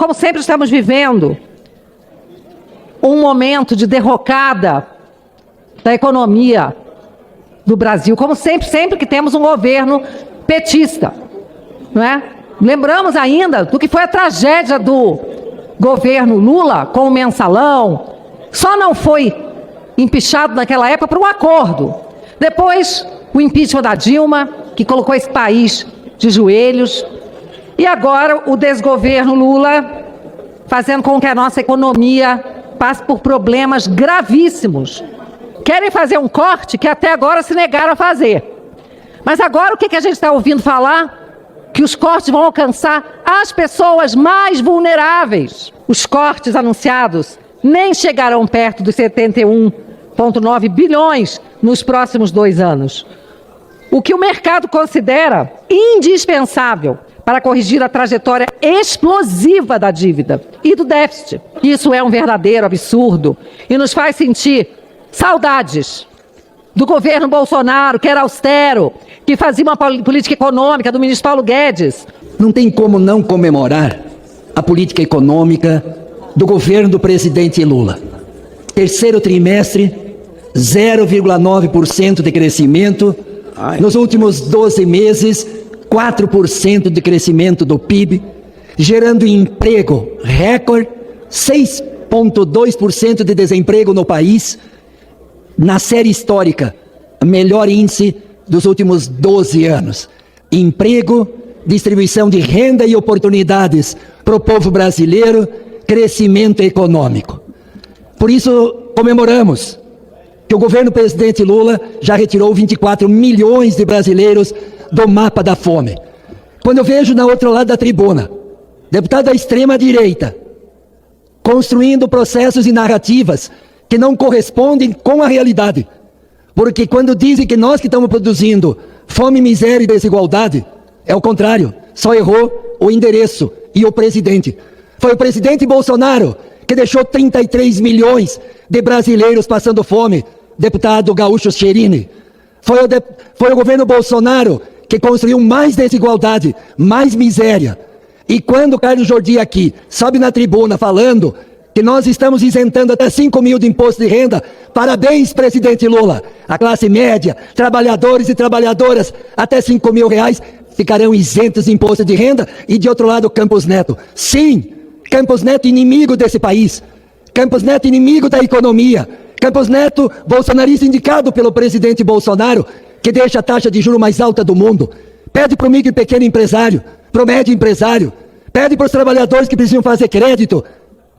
como sempre estamos vivendo um momento de derrocada da economia do Brasil, como sempre que temos um governo petista, não é? Lembramos ainda do que foi a tragédia do governo Lula com o mensalão. Só não foi empichado naquela época por um acordo. Depois, o impeachment da Dilma, que colocou esse país de joelhos. E agora, o desgoverno Lula, fazendo com que a nossa economia passe por problemas gravíssimos. Querem fazer um corte que até agora se negaram a fazer. Mas agora o que a gente está ouvindo falar? Que os cortes vão alcançar as pessoas mais vulneráveis. Os cortes anunciados nem chegarão perto dos 71,9 bilhões nos próximos 2 anos. O que o mercado considera indispensável para corrigir a trajetória explosiva da dívida e do déficit. Isso é um verdadeiro absurdo e nos faz sentir saudades do governo Bolsonaro, que era austero, que fazia uma política econômica do ministro Paulo Guedes. Não tem como não comemorar a política econômica do governo do presidente Lula. Terceiro trimestre, 0,9% de crescimento. Nos últimos 12 meses, 4% de crescimento do PIB, gerando emprego recorde, 6,2% de desemprego no país. Na série histórica, melhor índice dos últimos 12 anos. Emprego, distribuição de renda e oportunidades para o povo brasileiro, crescimento econômico. Por isso, comemoramos que o governo do presidente Lula já retirou 24 milhões de brasileiros do mapa da fome. Quando eu vejo na outro lado da tribuna, deputado da extrema-direita, construindo processos e narrativas que não correspondem com a realidade. Porque quando dizem que nós que estamos produzindo fome, miséria e desigualdade, é o contrário. Só errou o endereço e o presidente. Foi o presidente Bolsonaro que deixou 33 milhões de brasileiros passando fome, deputado Gaúcho Cherini. Foi o governo Bolsonaro que construiu mais desigualdade, mais miséria. E quando o Carlos Jordi aqui sobe na tribuna falando que nós estamos isentando até 5 mil de imposto de renda, parabéns, presidente Lula. A classe média, trabalhadores e trabalhadoras, até 5 mil reais, ficarão isentos de imposto de renda. E de outro lado, Campos Neto. Sim, Campos Neto inimigo desse país. Campos Neto inimigo da economia. Campos Neto, bolsonarista indicado pelo presidente Bolsonaro, que deixa a taxa de juros mais alta do mundo. Pede para o micro e pequeno empresário, para o médio empresário, pede para os trabalhadores que precisam fazer crédito,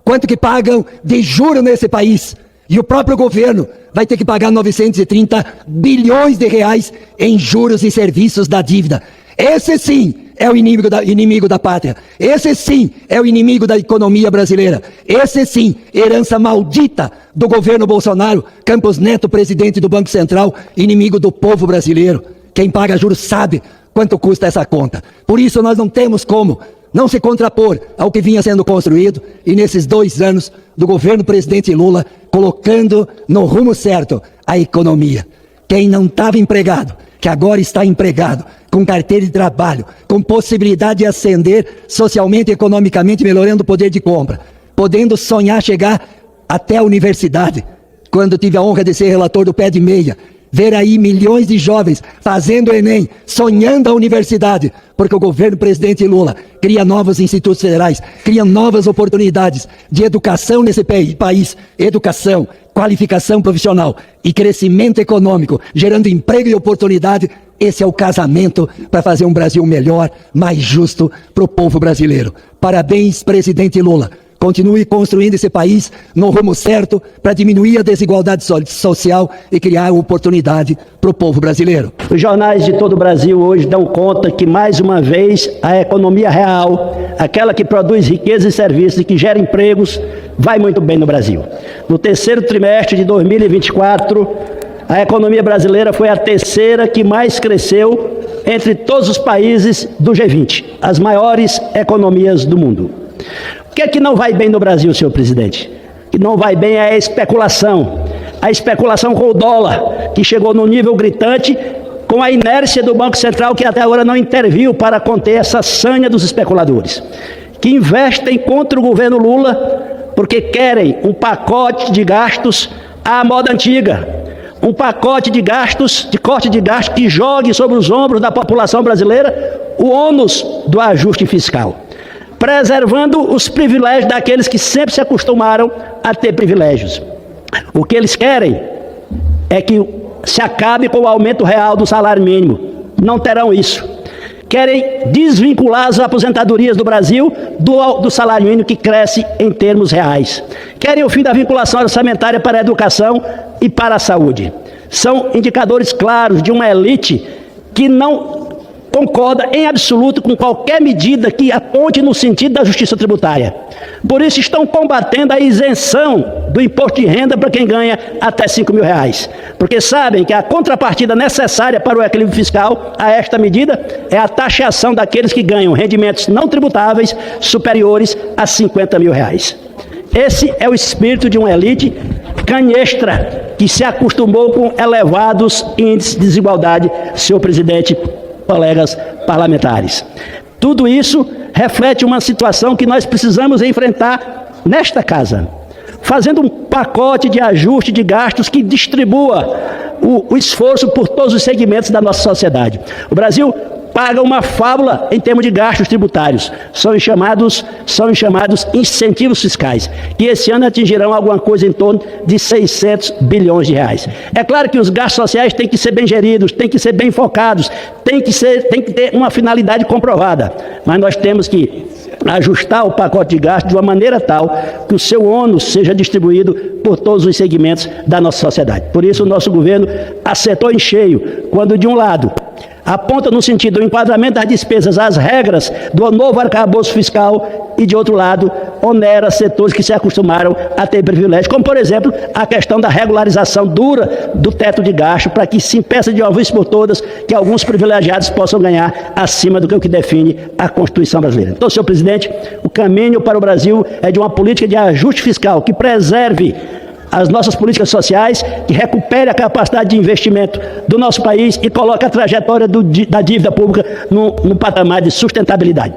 quanto que pagam de juro nesse país. E o próprio governo vai ter que pagar 930 bilhões de reais em juros e serviços da dívida. Esse sim é o inimigo da pátria. Esse sim é o inimigo da economia brasileira. Esse sim, herança maldita do governo Bolsonaro. Campos Neto, presidente do Banco Central, inimigo do povo brasileiro. Quem paga juros sabe quanto custa essa conta. Por isso nós não temos como não se contrapor ao que vinha sendo construído e nesses 2 anos do governo presidente Lula colocando no rumo certo a economia. Quem não estava empregado, que agora está empregado, com carteira de trabalho, com possibilidade de ascender socialmente e economicamente, melhorando o poder de compra, podendo sonhar chegar até a universidade. Quando tive a honra de ser relator do Pé de Meia, ver aí milhões de jovens fazendo o Enem, sonhando a universidade, porque o governo presidente Lula cria novos institutos federais, cria novas oportunidades de educação nesse país, educação, qualificação profissional e crescimento econômico, gerando emprego e oportunidade. Esse é o casamento para fazer um Brasil melhor, mais justo para o povo brasileiro. Parabéns, presidente Lula. Continue construindo esse país no rumo certo para diminuir a desigualdade social e criar oportunidade para o povo brasileiro. Os jornais de todo o Brasil hoje dão conta que, mais uma vez, a economia real, aquela que produz riqueza e serviços e que gera empregos, vai muito bem no Brasil. No terceiro trimestre de 2024, a economia brasileira foi a terceira que mais cresceu entre todos os países do G20, as maiores economias do mundo. O que é que não vai bem no Brasil, senhor presidente? O que não vai bem é a especulação com o dólar, que chegou num nível gritante, com a inércia do Banco Central, que até agora não interviu para conter essa sanha dos especuladores. que investem contra o governo Lula porque querem um pacote de gastos à moda antiga, um pacote de gastos, de corte de gastos que jogue sobre os ombros da população brasileira o ônus do ajuste fiscal, preservando os privilégios daqueles que sempre se acostumaram a ter privilégios. O que eles querem é que se acabe com o aumento real do salário mínimo. Não terão isso. Querem desvincular as aposentadorias do Brasil do salário mínimo, que cresce em termos reais. Querem o fim da vinculação orçamentária para a educação e para a saúde. São indicadores claros de uma elite que não concorda em absoluto com qualquer medida que aponte no sentido da justiça tributária. Por isso estão combatendo a isenção do imposto de renda para quem ganha até R$5 mil, porque sabem que a contrapartida necessária para o equilíbrio fiscal a esta medida é a taxação daqueles que ganham rendimentos não tributáveis superiores a R$50 mil. Esse é o espírito de uma elite canhestra que se acostumou com elevados índices de desigualdade, senhor presidente, colegas parlamentares. Tudo isso reflete uma situação que nós precisamos enfrentar nesta casa, fazendo um pacote de ajuste de gastos que distribua o esforço por todos os segmentos da nossa sociedade. O Brasil paga uma fábula em termos de gastos tributários. São os chamados incentivos fiscais, que esse ano atingirão alguma coisa em torno de 600 bilhões de reais. É claro que os gastos sociais têm que ser bem geridos, têm que ser bem focados, têm que ter uma finalidade comprovada, mas nós temos que ajustar o pacote de gastos de uma maneira tal que o seu ônus seja distribuído por todos os segmentos da nossa sociedade. Por isso o nosso governo acertou em cheio quando, de um lado, aponta no sentido do enquadramento das despesas às regras do novo arcabouço fiscal e, de outro lado, onera setores que se acostumaram a ter privilégios, como, por exemplo, a questão da regularização dura do teto de gasto, para que se impeça de uma vez por todas que alguns privilegiados possam ganhar acima do que o que define a Constituição brasileira. Então, senhor presidente, o caminho para o Brasil é de uma política de ajuste fiscal que preserve as nossas políticas sociais, que recupere a capacidade de investimento do nosso país e coloque a trajetória da dívida pública no patamar de sustentabilidade.